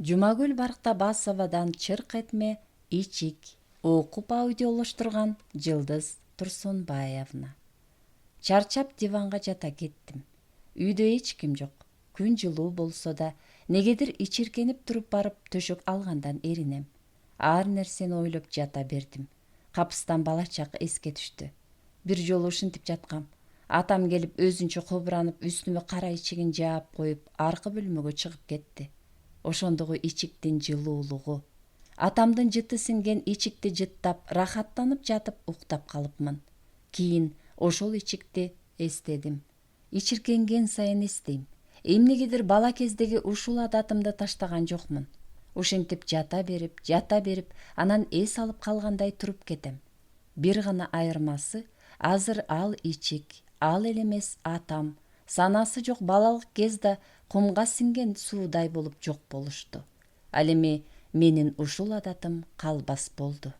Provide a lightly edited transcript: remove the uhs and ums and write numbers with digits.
Жумагүл Баркта Басовадан чырк этме ичик окуп аудиолоштурган Жылдыз Турсунбаевна. Чарчап диванга жата кеттим. Үйдө эч ким жок. Күн жылуу болсо да негедир ичиркенип туруп барып төшөк алгандан эринем. Ар нерсени ойлоп жата бердим. Капыстан балачак эске түштү. Бир жолу ушинтип жаткам. Атам келип өзүнчө кобуранып үстүмө кара ичигин жаап коюп аркы бөлмөгө чыгып кетти. Ошондогу ичиктин жылуулугу. Атамдын жыты синген ичикти жыттап, рахаттанып жатып уктап калыпмын. Кийин ошол ичикти эстедим. Ичиркенген сайын эстейм. Эмнегедир бала кездеги ушул адатымды таштаган жокмун. Ушинтип жата берип, анан эс алып калгандай туруп кетем. Бир гана айырмасы, азыр ал ичик, ал эле эмес атам, санасы жок балалык кез да кумга синген суудай болуп жок болушту. Ал эми менин ушул адатым калбас болду.